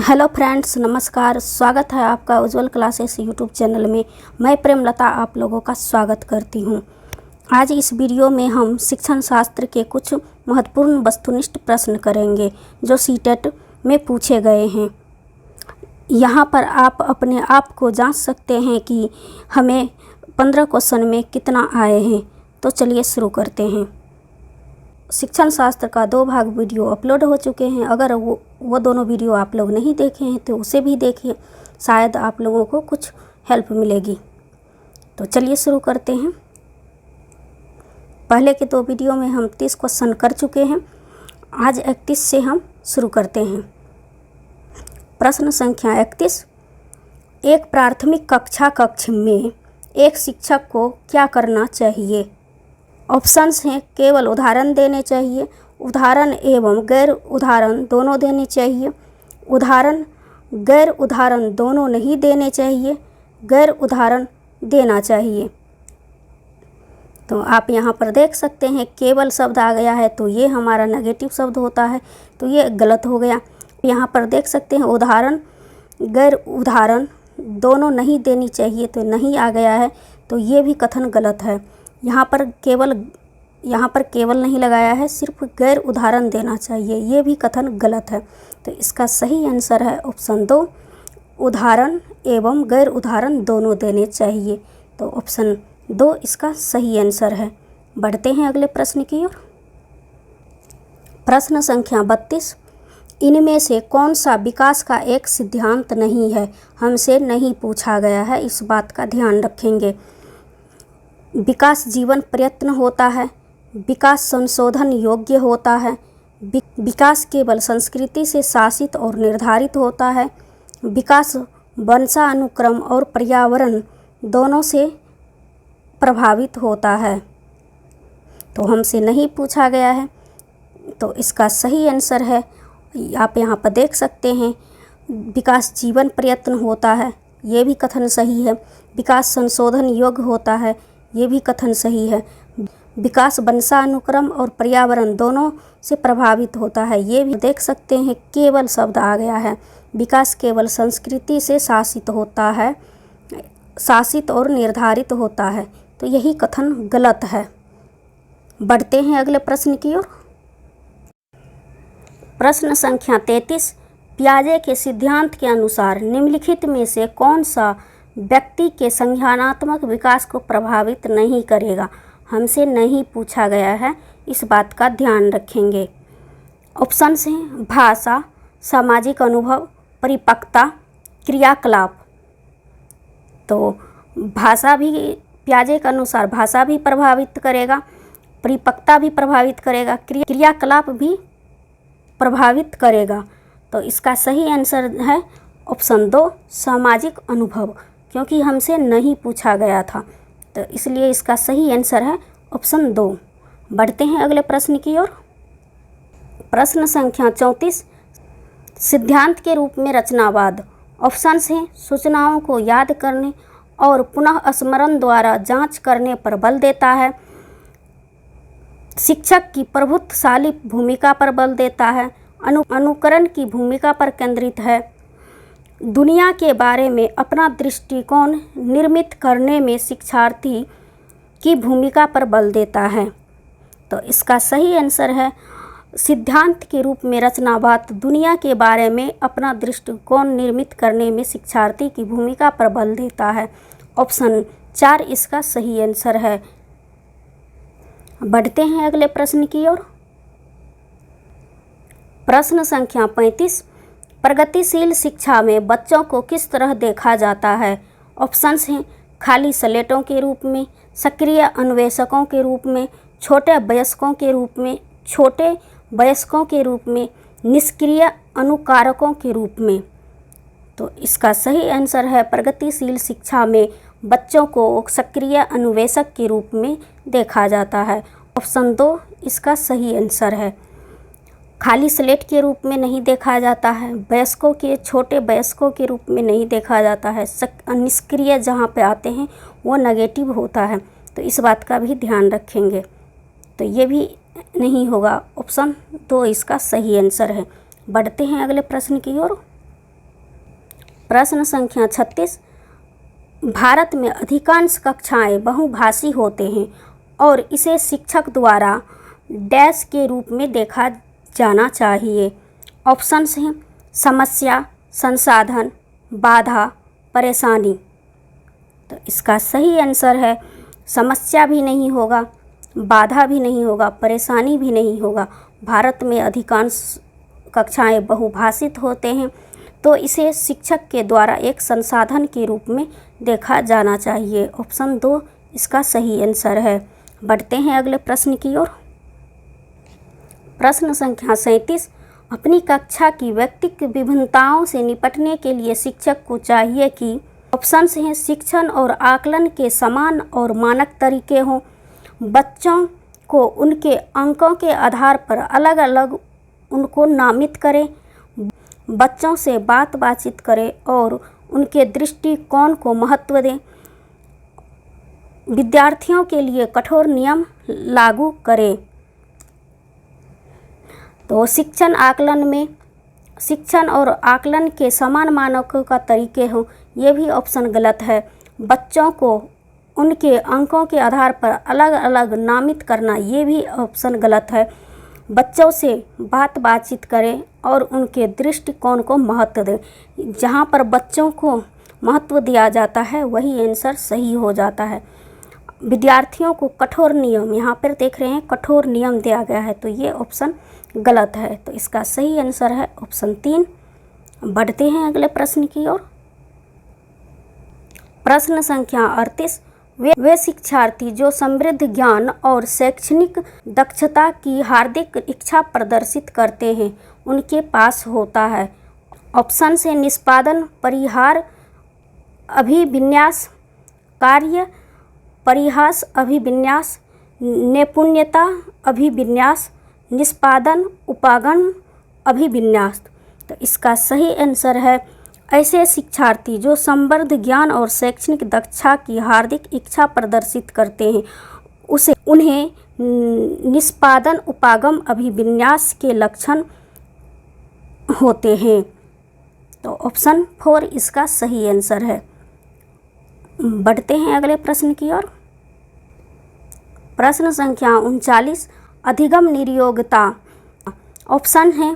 Hello friends, नमस्कार। स्वागत है आपका उज्जवल क्लासेस यूट्यूब चैनल में। मैं प्रेमलता आप लोगों का स्वागत करती हूं। आज इस वीडियो में हम शिक्षण शास्त्र के कुछ महत्वपूर्ण वस्तुनिष्ठ प्रश्न करेंगे जो सीटेट में पूछे गए हैं। यहां पर आप अपने आप को जांच सकते हैं कि हमें 15 क्वेश्चन में कितना आए हैं। तो चलिए शुरू करते हैं। शिक्षण शास्त्र का 2 भाग वीडियो अपलोड हो चुके हैं। अगर वो दोनों वीडियो आप लोग नहीं देखे हैं तो उसे भी देखिए, शायद आप लोगों को कुछ हेल्प मिलेगी। तो चलिए शुरू करते हैं। पहले के 2 वीडियो में हम 30 क्वेश्चन कर चुके हैं। आज 31 से हम शुरू करते हैं। प्रश्न संख्या 31। एक प्राथमिक कक्षा कक्ष में एक शिक्षक को क्या करना चाहिए? ऑप्शंस हैं, केवल उदाहरण देने चाहिए, उदाहरण एवं गैर उदाहरण दोनों देने चाहिए, उदाहरण गैर उदाहरण दोनों नहीं देने चाहिए, गैर उदाहरण देना चाहिए। तो आप यहाँ पर देख सकते हैं केवल शब्द आ गया है तो ये हमारा नेगेटिव शब्द होता है, तो ये गलत हो गया। यहाँ पर देख सकते हैं उदाहरण गैर उदाहरण दोनों नहीं देनी चाहिए, तो नहीं आ गया है, तो ये भी कथन गलत है। यहाँ पर केवल नहीं लगाया है, सिर्फ गैर उदाहरण देना चाहिए, ये भी कथन गलत है। तो इसका सही आंसर है ऑप्शन 2, उदाहरण एवं गैर उदाहरण दोनों देने चाहिए। तो ऑप्शन 2 इसका सही आंसर है। बढ़ते हैं अगले प्रश्न की ओर। प्रश्न संख्या 32। इनमें से कौन सा विकास का एक सिद्धांत नहीं है? हमसे नहीं पूछा गया है, इस बात का ध्यान रखेंगे। विकास जीवन प्रयत्न होता है, विकास संशोधन योग्य होता है, विकास केवल संस्कृति से शासित और निर्धारित होता है, विकास वंशानुक्रम और पर्यावरण दोनों से प्रभावित होता है। तो हमसे नहीं पूछा गया है, तो इसका सही आंसर है, आप यहाँ पर देख सकते हैं, विकास जीवन प्रयत्न होता है, ये भी कथन सही है। विकास संशोधन योग्य होता है, ये भी कथन सही है। विकास वंशानुक्रम और पर्यावरण दोनों से प्रभावित होता है, ये भी देख सकते हैं, केवल शब्द आ गया है। विकास केवल संस्कृति से शासित होता है, शासित और निर्धारित होता है, तो यही कथन गलत है। बढ़ते हैं अगले प्रश्न की ओर। प्रश्न संख्या 33। पियाजे के सिद्धांत के अनुसार निम्नलिखित में से कौन सा व्यक्ति के संज्ञानात्मक विकास को प्रभावित नहीं करेगा? हमसे नहीं पूछा गया है, इस बात का ध्यान रखेंगे। ऑप्शंस हैं, भाषा, सामाजिक अनुभव, परिपक्वता, क्रियाकलाप। तो भाषा भी पियाजे के अनुसार भाषा भी प्रभावित करेगा, परिपक्वता भी प्रभावित करेगा, क्रियाकलाप भी प्रभावित करेगा। तो इसका सही आंसर है ऑप्शन 2, सामाजिक अनुभव, क्योंकि हमसे नहीं पूछा गया था, तो इसलिए इसका सही आंसर है ऑप्शन 2। बढ़ते हैं अगले प्रश्न की ओर। प्रश्न संख्या 34। सिद्धांत के रूप में रचनावाद। ऑप्शंस हैं, सूचनाओं को याद करने और पुनः स्मरण द्वारा जांच करने पर बल देता है, शिक्षक की प्रभुत्वशाली भूमिका पर बल देता है, अनुकरण की भूमिका पर केंद्रित है, दुनिया के बारे में अपना दृष्टिकोण निर्मित करने में शिक्षार्थी की भूमिका पर बल देता है। तो इसका सही आंसर है, सिद्धांत के रूप में रचनावाद दुनिया के बारे में अपना दृष्टिकोण निर्मित करने में शिक्षार्थी की भूमिका पर बल देता है। ऑप्शन 4 इसका सही आंसर है। बढ़ते हैं अगले प्रश्न की ओर। प्रश्न संख्या 35। प्रगतिशील शिक्षा में बच्चों को किस तरह देखा जाता है? ऑप्शंस हैं, खाली स्लेटों के रूप में, सक्रिय अन्वेषकों के रूप में, छोटे वयस्कों के रूप में, निष्क्रिय अनुकारकों के रूप में। तो इसका सही आंसर है, प्रगतिशील शिक्षा में बच्चों को सक्रिय अन्वेषक के रूप में देखा जाता है। ऑप्शन 2 इसका सही आंसर है। खाली स्लेट के रूप में नहीं देखा जाता है, छोटे वयस्कों के रूप में नहीं देखा जाता है, निष्क्रिय जहाँ पे आते हैं वो नेगेटिव होता है, तो इस बात का भी ध्यान रखेंगे। तो ये भी नहीं होगा, ऑप्शन 2 इसका सही आंसर है। बढ़ते हैं अगले प्रश्न की ओर। प्रश्न संख्या 36, भारत में अधिकांश कक्षाएं बहुभाषी होते हैं और इसे शिक्षक द्वारा डैश के रूप में देखा जाना चाहिए। ऑप्शंस हैं समस्या, संसाधन, बाधा, परेशानी। तो इसका सही आंसर है समस्या भी नहीं होगा, बाधा भी नहीं होगा, परेशानी भी नहीं होगा। भारत में अधिकांश कक्षाएं बहुभाषित होते हैं तो इसे शिक्षक के द्वारा एक संसाधन के रूप में देखा जाना चाहिए। ऑप्शन 2 इसका सही आंसर है। बढ़ते हैं अगले प्रश्न की ओर। प्रश्न संख्या 37, अपनी कक्षा की व्यक्तिगत विभिन्नताओं से निपटने के लिए शिक्षक को चाहिए कि ऑप्शंस हैं शिक्षण और आकलन के समान और मानक तरीके हों, बच्चों को उनके अंकों के आधार पर अलग अलग उनको नामित करें, बच्चों से बातचीत करें और उनके दृष्टिकोण को महत्व दें, विद्यार्थियों के लिए कठोर नियम लागू करें। तो शिक्षण और आकलन के समान मानकों का तरीके हो, ये भी ऑप्शन गलत है। बच्चों को उनके अंकों के आधार पर अलग अलग नामित करना, ये भी ऑप्शन गलत है। बच्चों से बातचीत करें और उनके दृष्टिकोण को महत्व दें। जहाँ पर बच्चों को महत्व दिया जाता है वही आंसर सही हो जाता है। विद्यार्थियों को कठोर नियम, यहाँ पर देख रहे हैं कठोर नियम दिया गया है, तो ये ऑप्शन गलत है। तो इसका सही आंसर है ऑप्शन 3। बढ़ते हैं अगले प्रश्न की ओर। प्रश्न संख्या 38, वे शिक्षार्थी जो समृद्ध ज्ञान और शैक्षणिक दक्षता की हार्दिक इच्छा प्रदर्शित करते हैं उनके पास होता है। ऑप्शन से निष्पादन, परिहार, अभिविन्यास, कार्य परिहास, अभिविन्यास, नैपुण्यता, अभिविन्यास, निष्पादन, उपागम, अभिविन्यास। तो इसका सही आंसर है ऐसे शिक्षार्थी जो समृद्ध ज्ञान और शैक्षणिक दक्षता की हार्दिक इच्छा प्रदर्शित करते हैं उन्हें निष्पादन, उपागम, अभिविन्यास के लक्षण होते हैं। तो ऑप्शन 4 इसका सही आंसर है। बढ़ते हैं अगले प्रश्न की ओर। प्रश्न संख्या 39, अधिगम नियोक्ता। ऑप्शन है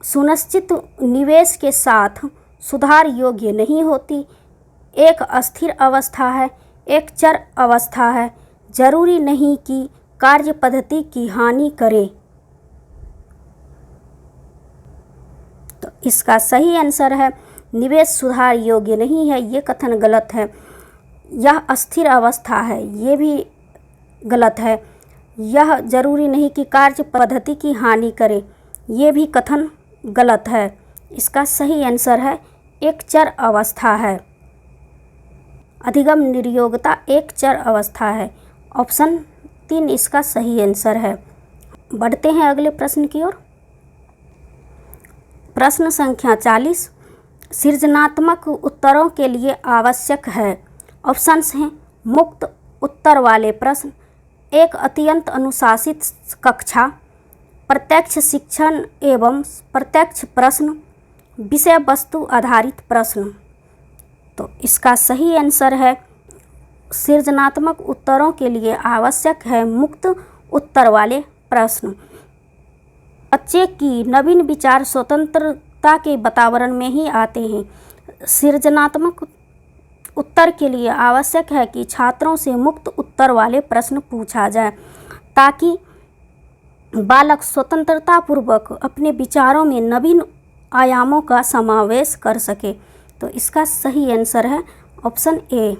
सुनिश्चित निवेश के साथ सुधार योग्य नहीं होती, एक अस्थिर अवस्था है, एक चर अवस्था है, जरूरी नहीं कि कार्य पद्धति की हानि करे। तो इसका सही आंसर है निवेश सुधार योग्य नहीं है, ये कथन गलत है। यह अस्थिर अवस्था है, ये भी गलत है। यह जरूरी नहीं कि कार्य पद्धति की हानि करे, ये भी कथन गलत है। इसका सही आंसर है एक चर अवस्था है। अधिगम नियोक्ता एक चर अवस्था है। ऑप्शन 3 इसका सही आंसर है। बढ़ते हैं अगले प्रश्न की ओर। प्रश्न संख्या 40, सृजनात्मक उत्तरों के लिए आवश्यक है। ऑप्शंस हैं मुक्त उत्तर वाले प्रश्न, एक अत्यंत अनुशासित कक्षा, प्रत्यक्ष शिक्षण एवं प्रत्यक्ष प्रश्न, विषय वस्तु आधारित प्रश्न। तो इसका सही आंसर है सृजनात्मक उत्तरों के लिए आवश्यक है मुक्त उत्तर वाले प्रश्न। बच्चे की नवीन विचार स्वतंत्रता के वातावरण में ही आते हैं। सृजनात्मक उत्तर के लिए आवश्यक है कि छात्रों से मुक्त उत्तर वाले प्रश्न पूछा जाए ताकि बालक स्वतंत्रतापूर्वक अपने विचारों में नवीन आयामों का समावेश कर सके। तो इसका सही आंसर है ऑप्शन ए।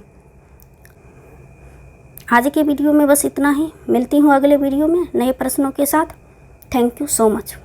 आज के वीडियो में बस इतना ही। मिलती हूँ अगले वीडियो में नए प्रश्नों के साथ। Thank you so much.